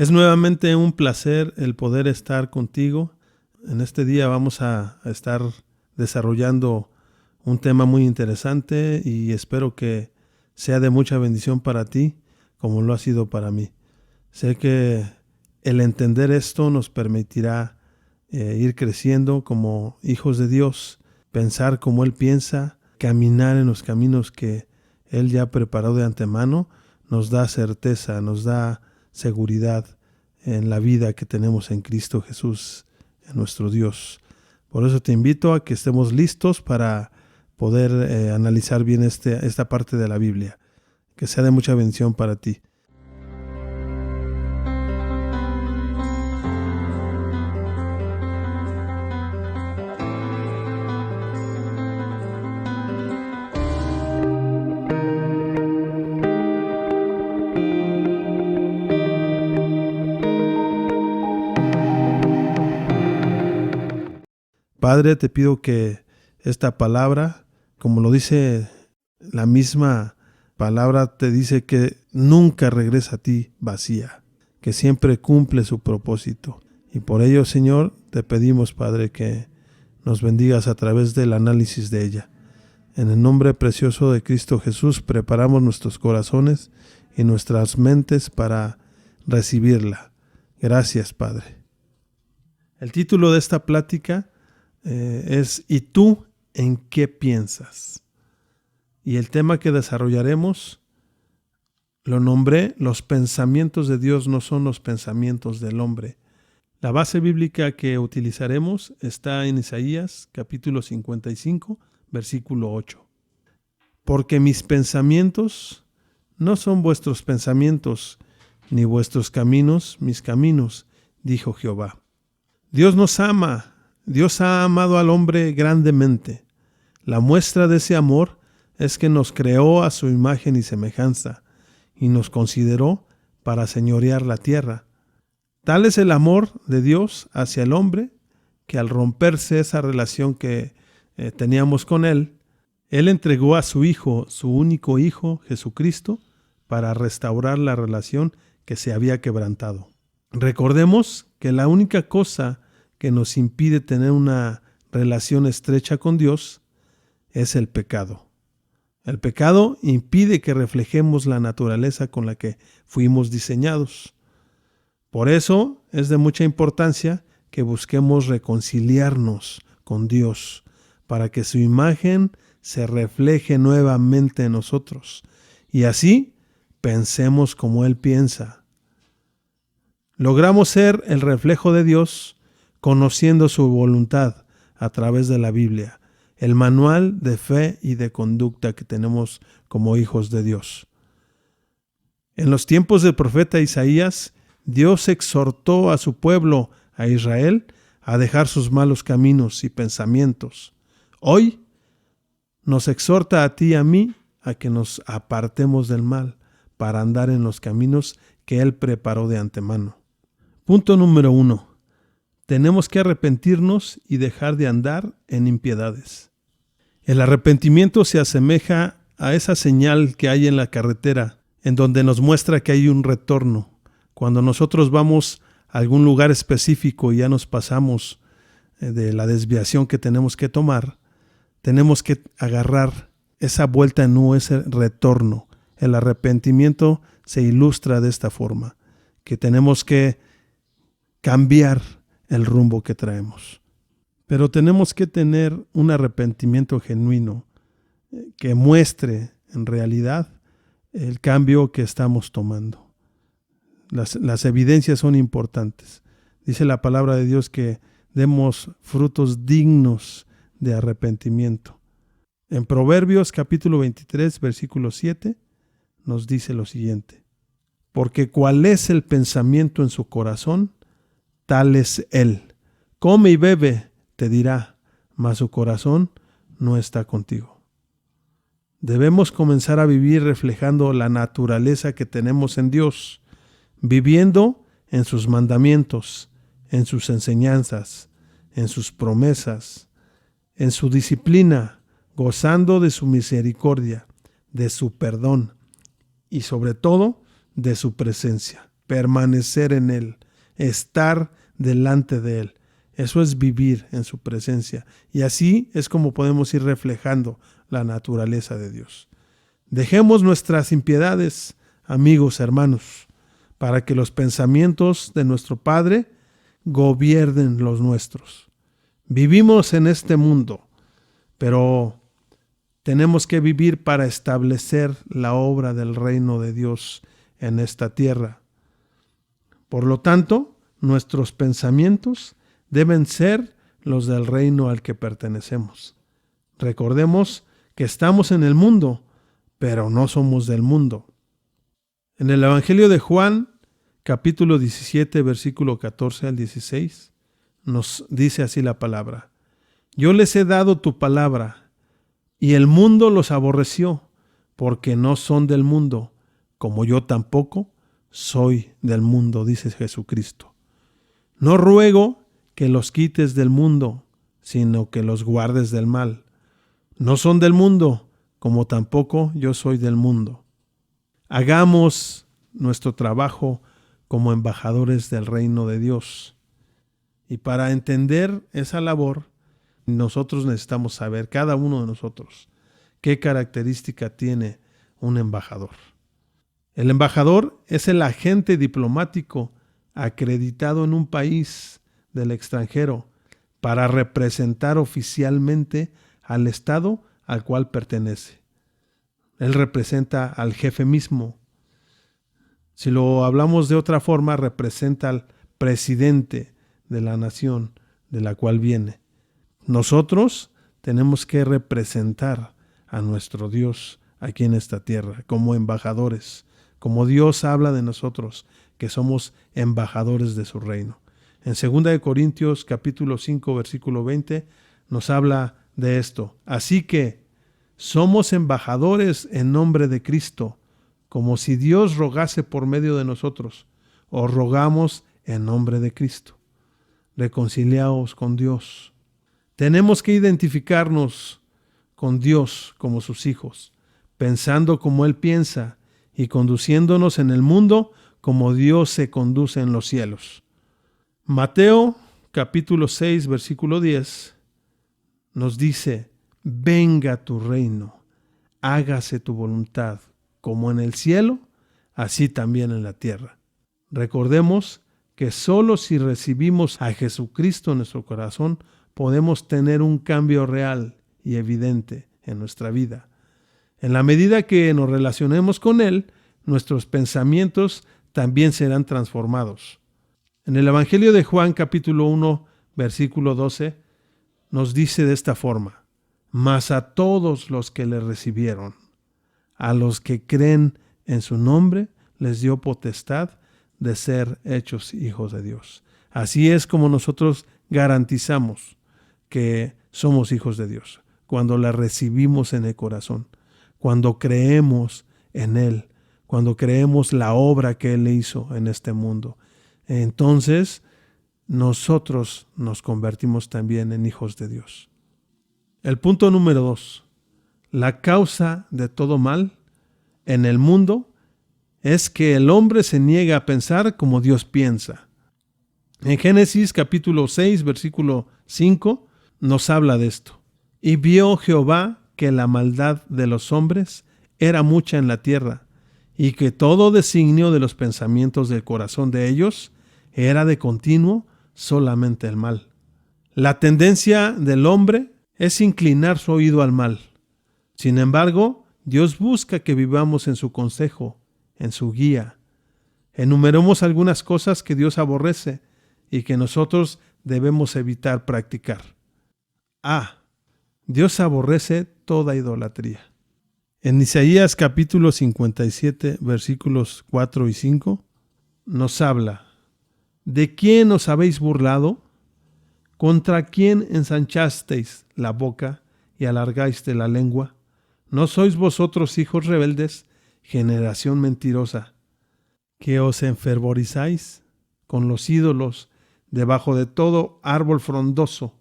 Es nuevamente un placer el poder estar contigo. En este día vamos a estar desarrollando un tema muy interesante y espero que sea de mucha bendición para ti como lo ha sido para mí. Sé que el entender esto nos permitirá ir creciendo como hijos de Dios, pensar como Él piensa, caminar en los caminos que Él ya preparó de antemano, nos da certeza, nos da seguridad en la vida que tenemos en Cristo Jesús, en nuestro Dios. Por eso te invito a que estemos listos para poder analizar bien esta parte de la Biblia, que sea de mucha bendición para ti. Padre, te pido que esta palabra, como lo dice la misma palabra, te dice que nunca regresa a ti vacía, que siempre cumple su propósito. Y por ello, Señor, te pedimos, Padre, que nos bendigas a través del análisis de ella. En el nombre precioso de Cristo Jesús, preparamos nuestros corazones y nuestras mentes para recibirla. Gracias, Padre. El título de esta plática es ¿y tú en qué piensas? Y el tema que desarrollaremos lo nombré: los pensamientos de Dios no son los pensamientos del hombre. La base bíblica que utilizaremos está en Isaías capítulo 55, versículo 8. Porque mis pensamientos no son vuestros pensamientos, ni vuestros caminos mis caminos, dijo Jehová. Dios nos ama. Dios ha amado al hombre grandemente. La muestra de ese amor es que nos creó a su imagen y semejanza y nos consideró para señorear la tierra. Tal es el amor de Dios hacia el hombre que al romperse esa relación que teníamos con Él, Él entregó a su Hijo, su único Hijo, Jesucristo, para restaurar la relación que se había quebrantado. Recordemos que la única cosa que nos impide tener una relación estrecha con Dios es el pecado. El pecado impide que reflejemos la naturaleza con la que fuimos diseñados. Por eso es de mucha importancia que busquemos reconciliarnos con Dios para que su imagen se refleje nuevamente en nosotros y así pensemos como Él piensa. Logramos ser el reflejo de Dios conociendo su voluntad a través de la Biblia, el manual de fe y de conducta que tenemos como hijos de Dios. En los tiempos del profeta Isaías, Dios exhortó a su pueblo, a Israel, a dejar sus malos caminos y pensamientos. Hoy nos exhorta a ti y a mí a que nos apartemos del mal para andar en los caminos que Él preparó de antemano. Punto número 1. Tenemos que arrepentirnos y dejar de andar en impiedades. El arrepentimiento se asemeja a esa señal que hay en la carretera, en donde nos muestra que hay un retorno. Cuando nosotros vamos a algún lugar específico y ya nos pasamos de la desviación que tenemos que tomar, tenemos que agarrar esa vuelta en U, ese retorno. El arrepentimiento se ilustra de esta forma, que tenemos que cambiar el rumbo que traemos. Pero tenemos que tener un arrepentimiento genuino que muestre en realidad el cambio que estamos tomando. Las evidencias son importantes. Dice la palabra de Dios que demos frutos dignos de arrepentimiento. En Proverbios capítulo 23, versículo 7, nos dice lo siguiente: porque cuál es el pensamiento en su corazón, tal es él. Come y bebe, te dirá, mas su corazón no está contigo. Debemos comenzar a vivir reflejando la naturaleza que tenemos en Dios, viviendo en sus mandamientos, en sus enseñanzas, en sus promesas, en su disciplina, gozando de su misericordia, de su perdón y sobre todo de su presencia. permanecer en Él, estar delante de Él. Eso es vivir en su presencia. Y así es como podemos ir reflejando la naturaleza de Dios. Dejemos nuestras impiedades, amigos, hermanos, para que los pensamientos de nuestro Padre gobiernen los nuestros. Vivimos en este mundo, pero tenemos que vivir para establecer la obra del reino de Dios en esta tierra. Por lo tanto, nuestros pensamientos deben ser los del reino al que pertenecemos. Recordemos que estamos en el mundo, pero no somos del mundo. En el Evangelio de Juan, capítulo 17, versículo 14 al 16, nos dice así la palabra: Yo les he dado tu palabra, y el mundo los aborreció, porque no son del mundo, como yo tampoco soy del mundo, dice Jesucristo. No ruego que los quites del mundo, sino que los guardes del mal. No son del mundo, como tampoco yo soy del mundo. Hagamos nuestro trabajo como embajadores del reino de Dios. Y para entender esa labor, nosotros necesitamos saber, cada uno de nosotros, qué característica tiene un embajador. El embajador es el agente diplomático acreditado en un país del extranjero para representar oficialmente al Estado al cual pertenece. Él representa al jefe mismo. Si lo hablamos de otra forma, representa al presidente de la nación de la cual viene. Nosotros tenemos que representar a nuestro Dios aquí en esta tierra como embajadores, como Dios habla de nosotros, que somos embajadores de su reino. En 2 Corintios capítulo 5, versículo 20, nos habla de esto. Así que somos embajadores en nombre de Cristo, como si Dios rogase por medio de nosotros. Os rogamos en nombre de Cristo. Reconciliaos con Dios. Tenemos que identificarnos con Dios como sus hijos, pensando como Él piensa y conduciéndonos en el mundo como Dios se conduce en los cielos. Mateo capítulo 6, versículo 10 nos dice: venga tu reino, hágase tu voluntad, como en el cielo, así también en la tierra. Recordemos que solo si recibimos a Jesucristo en nuestro corazón, podemos tener un cambio real y evidente en nuestra vida. En la medida que nos relacionemos con Él, nuestros pensamientos también serán transformados. En el Evangelio de Juan, capítulo 1, versículo 12, nos dice de esta forma: mas a todos los que le recibieron, a los que creen en su nombre, les dio potestad de ser hechos hijos de Dios. Así es como nosotros garantizamos que somos hijos de Dios, cuando la recibimos en el corazón, cuando creemos en Él, cuando creemos la obra que Él hizo en este mundo. Entonces, nosotros nos convertimos también en hijos de Dios. El punto número 2. La causa de todo mal en el mundo es que el hombre se niega a pensar como Dios piensa. En Génesis capítulo 6, versículo 5, nos habla de esto. Y vio Jehová que la maldad de los hombres era mucha en la tierra, y que todo designio de los pensamientos del corazón de ellos era de continuo solamente el mal. La tendencia del hombre es inclinar su oído al mal. Sin embargo, Dios busca que vivamos en su consejo, en su guía. Enumeremos algunas cosas que Dios aborrece y que nosotros debemos evitar practicar. A. Dios aborrece toda idolatría. En Isaías capítulo 57, versículos 4 y 5, nos habla: ¿de quién os habéis burlado? ¿Contra quién ensanchasteis la boca y alargaste la lengua? ¿No sois vosotros hijos rebeldes, generación mentirosa, que os enfervorizáis con los ídolos debajo de todo árbol frondoso,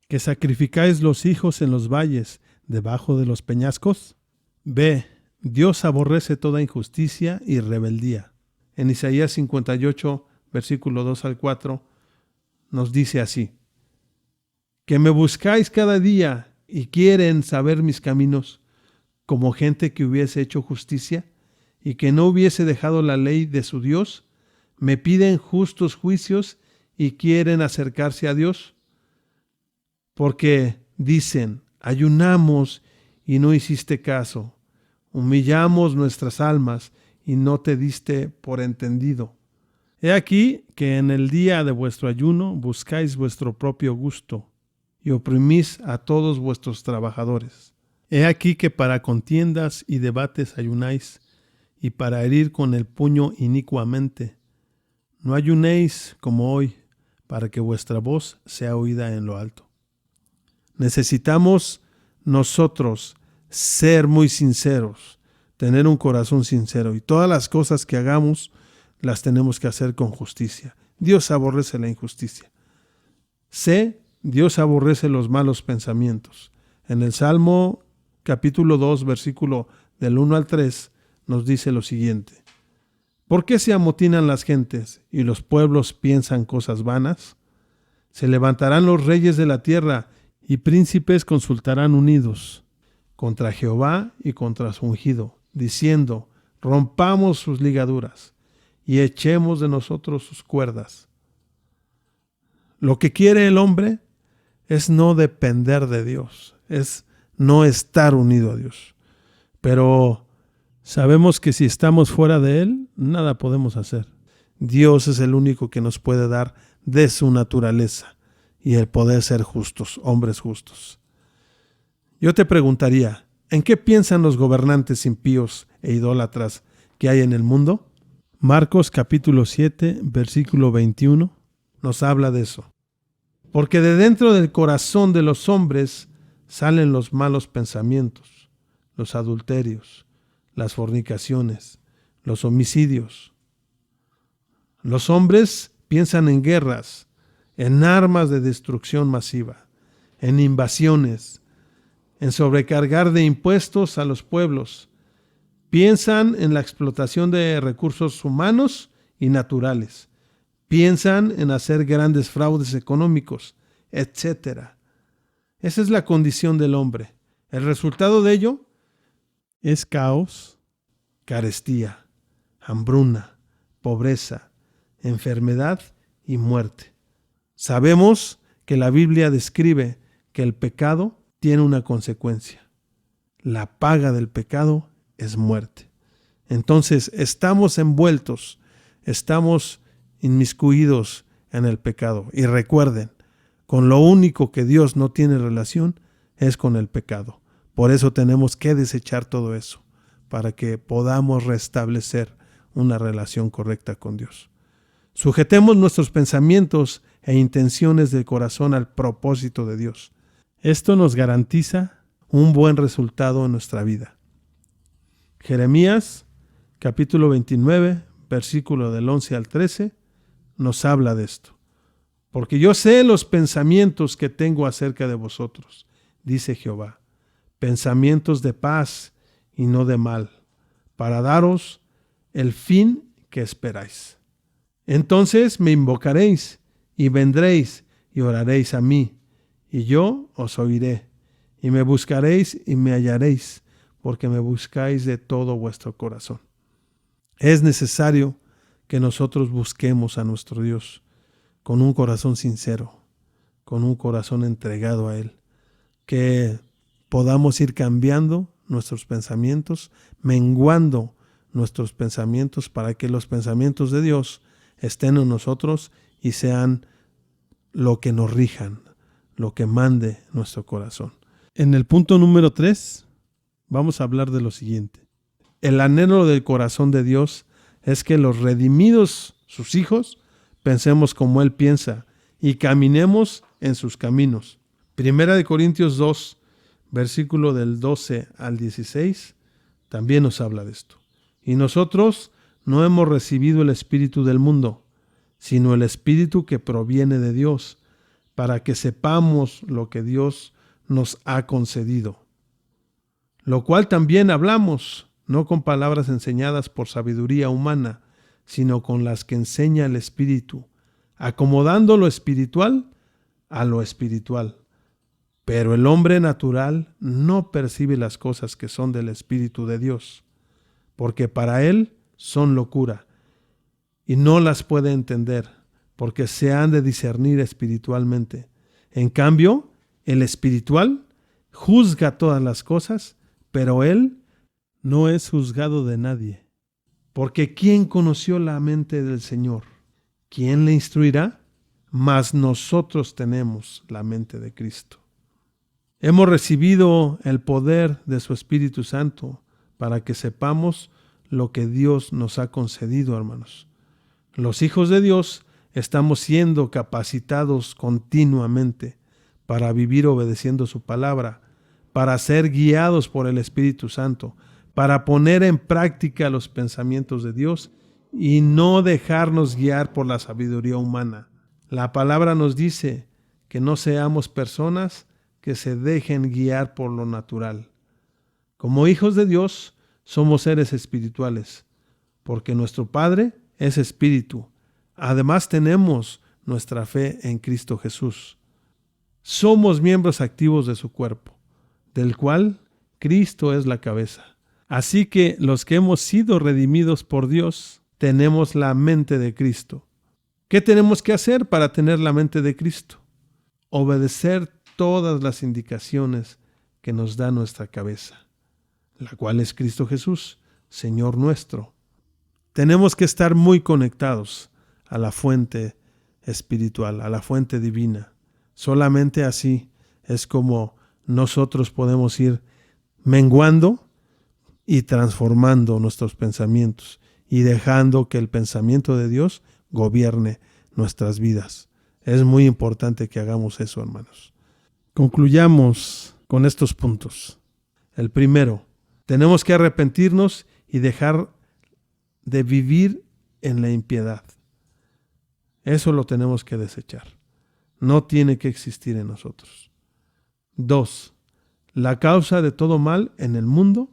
que sacrificáis los hijos en los valles, debajo de los peñascos? B. Dios aborrece toda injusticia y rebeldía. en Isaías 58, versículo 2 al 4, nos dice así: que me buscáis cada día y quieren saber mis caminos, como gente que hubiese hecho justicia y que no hubiese dejado la ley de su Dios, me piden justos juicios y quieren acercarse a Dios. Porque dicen, ayunamos y no hiciste caso, humillamos nuestras almas y no te diste por entendido. He aquí que en el día de vuestro ayuno buscáis vuestro propio gusto y oprimís a todos vuestros trabajadores. He aquí que para contiendas y debates ayunáis, y para herir con el puño inicuamente. No ayunéis como hoy, para que vuestra voz sea oída en lo alto. Necesitamos nosotros ser muy sinceros, tener un corazón sincero, y todas las cosas que hagamos las tenemos que hacer con justicia. Dios aborrece la injusticia. Dios aborrece los malos pensamientos. En el Salmo capítulo 2, versículo del 1 al 3, nos dice lo siguiente: ¿por qué se amotinan las gentes y los pueblos piensan cosas vanas? Se levantarán los reyes de la tierra y príncipes consultarán unidos contra Jehová y contra su ungido, diciendo, rompamos sus ligaduras y echemos de nosotros sus cuerdas. Lo que quiere el hombre es no depender de Dios, es no estar unido a Dios. Pero sabemos que si estamos fuera de Él, nada podemos hacer. Dios es el único que nos puede dar de su naturaleza y el poder ser justos, hombres justos. Yo te preguntaría, ¿en qué piensan los gobernantes impíos e idólatras que hay en el mundo? Marcos capítulo 7, versículo 21, nos habla de eso. Porque de dentro del corazón de los hombres salen los malos pensamientos, los adulterios, las fornicaciones, los homicidios. Los hombres piensan en guerras, en armas de destrucción masiva, en invasiones, en sobrecargar de impuestos a los pueblos. Piensan en la explotación de recursos humanos y naturales. Piensan en hacer grandes fraudes económicos, etc. Esa es la condición del hombre. El resultado de ello es caos, carestía, hambruna, pobreza, enfermedad y muerte. Sabemos que la Biblia describe que el pecado tiene una consecuencia. La paga del pecado es muerte. Entonces estamos envueltos, estamos inmiscuidos en el pecado. Y recuerden, con lo único que Dios no tiene relación es con el pecado. Por eso tenemos que desechar todo eso, para que podamos restablecer una relación correcta con Dios. Sujetemos nuestros pensamientos e intenciones del corazón al propósito de Dios. Esto nos garantiza un buen resultado en nuestra vida. Jeremías, capítulo 29, versículo del 11 al 13, nos habla de esto. Porque yo sé los pensamientos que tengo acerca de vosotros, dice Jehová, pensamientos de paz y no de mal, para daros el fin que esperáis. Entonces me invocaréis y vendréis y oraréis a mí, y yo os oiré, y me buscaréis y me hallaréis, porque me buscáis de todo vuestro corazón. Es necesario que nosotros busquemos a nuestro Dios con un corazón sincero, con un corazón entregado a Él, que podamos ir cambiando nuestros pensamientos, menguando nuestros pensamientos para que los pensamientos de Dios estén en nosotros y sean lo que nos rijan, lo que mande nuestro corazón. En el punto número 3 vamos a hablar de lo siguiente. El anhelo del corazón de Dios es que los redimidos, sus hijos, pensemos como Él piensa y caminemos en sus caminos. Primera de Corintios 2, versículo del 12 al 16, también nos habla de esto. Y nosotros no hemos recibido el espíritu del mundo, sino el espíritu que proviene de Dios, para que sepamos lo que Dios nos ha concedido. Lo cual también hablamos, no con palabras enseñadas por sabiduría humana, sino con las que enseña el Espíritu, acomodando lo espiritual a lo espiritual. Pero el hombre natural no percibe las cosas que son del Espíritu de Dios, porque para él son locura, y no las puede entender, porque se han de discernir espiritualmente. En cambio, el espiritual juzga todas las cosas, pero él no es juzgado de nadie. Porque ¿quién conoció la mente del Señor? ¿Quién le instruirá? Mas nosotros tenemos la mente de Cristo. Hemos recibido el poder de su Espíritu Santo para que sepamos lo que Dios nos ha concedido, hermanos. Los hijos de Dios estamos siendo capacitados continuamente para vivir obedeciendo su palabra, para ser guiados por el Espíritu Santo, para poner en práctica los pensamientos de Dios y no dejarnos guiar por la sabiduría humana. La palabra nos dice que no seamos personas que se dejen guiar por lo natural. Como hijos de Dios, somos seres espirituales, porque nuestro Padre es espíritu. Además tenemos nuestra fe en Cristo Jesús. Somos miembros activos de su cuerpo, del cual Cristo es la cabeza. Así que los que hemos sido redimidos por Dios, tenemos la mente de Cristo. ¿Qué tenemos que hacer para tener la mente de Cristo? Obedecer todas las indicaciones que nos da nuestra cabeza, la cual es Cristo Jesús, Señor nuestro. Tenemos que estar muy conectados a la fuente espiritual, a la fuente divina. Solamente así es como nosotros podemos ir menguando y transformando nuestros pensamientos y dejando que el pensamiento de Dios gobierne nuestras vidas. Es muy importante que hagamos eso, hermanos. Concluyamos con estos puntos. El primero, tenemos que arrepentirnos y dejar de vivir en la impiedad. Eso lo tenemos que desechar. No tiene que existir en nosotros. 2. La causa de todo mal en el mundo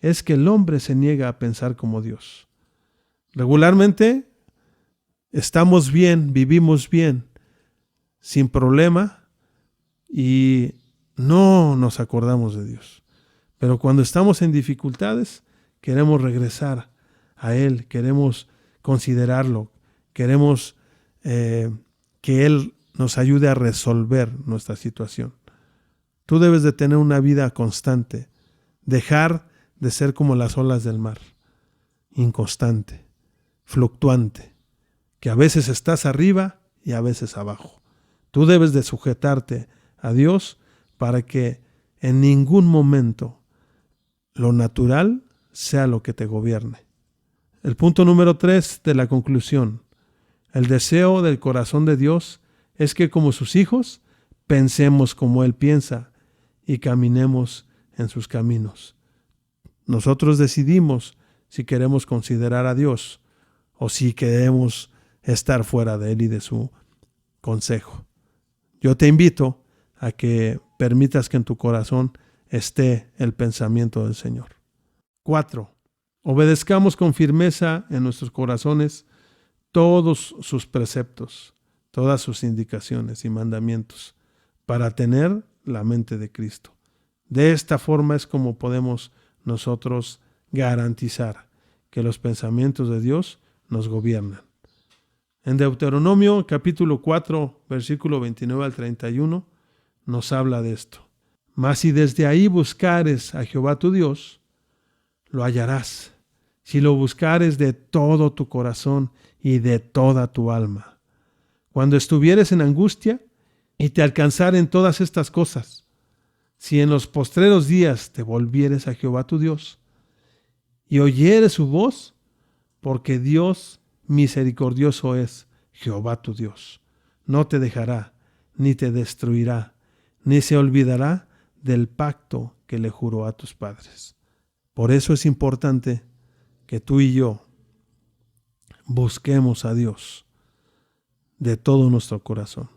es que el hombre se niega a pensar como Dios. Regularmente estamos bien, vivimos bien, sin problema y no nos acordamos de Dios. Pero cuando estamos en dificultades, queremos regresar a Él, queremos considerarlo, queremos que Él nos ayude a resolver nuestra situación. Tú debes de tener una vida constante, dejar de ser como las olas del mar, inconstante, fluctuante, que a veces estás arriba y a veces abajo. Tú debes de sujetarte a Dios para que en ningún momento lo natural sea lo que te gobierne. El punto número 3 de la conclusión. El deseo del corazón de Dios es que como sus hijos pensemos como Él piensa y caminemos en sus caminos. Nosotros decidimos si queremos considerar a Dios o si queremos estar fuera de Él y de su consejo. Yo te invito a que permitas que en tu corazón esté el pensamiento del Señor. 4. Obedezcamos con firmeza en nuestros corazones todos sus preceptos, todas sus indicaciones y mandamientos para tener la mente de Cristo. De esta forma es como podemos nosotros garantizar que los pensamientos de Dios nos gobiernan. En Deuteronomio capítulo 4, versículo 29 al 31, nos habla de esto. Mas si desde ahí buscares a Jehová tu Dios, lo hallarás, si lo buscares de todo tu corazón y de toda tu alma. Cuando estuvieres en angustia y te alcanzaren todas estas cosas, si en los postreros días te volvieres a Jehová tu Dios y oyeres su voz, porque Dios misericordioso es, Jehová tu Dios. No te dejará, ni te destruirá, ni se olvidará del pacto que le juró a tus padres. Por eso es importante que tú y yo busquemos a Dios de todo nuestro corazón.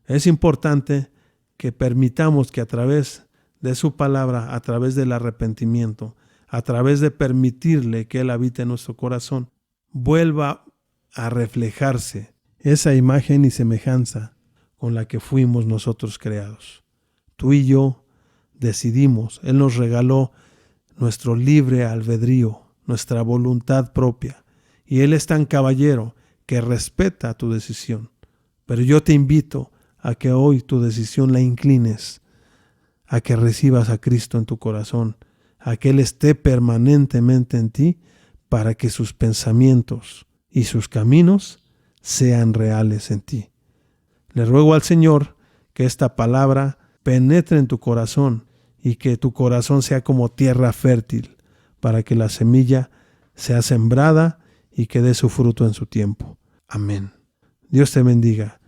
Es importante que permitamos que a través de su palabra, a través del arrepentimiento, a través de permitirle que Él habite en nuestro corazón, vuelva a reflejarse esa imagen y semejanza con la que fuimos nosotros creados. Tú y yo decidimos, Él nos regaló nuestro libre albedrío, nuestra voluntad propia, y Él es tan caballero que respeta tu decisión. Pero yo te invito a que hoy tu decisión la inclines, a que recibas a Cristo en tu corazón, a que Él esté permanentemente en ti para que sus pensamientos y sus caminos sean reales en ti. Le ruego al Señor que esta palabra penetre en tu corazón y que tu corazón sea como tierra fértil para que la semilla sea sembrada y que dé su fruto en su tiempo. Amén. Dios te bendiga.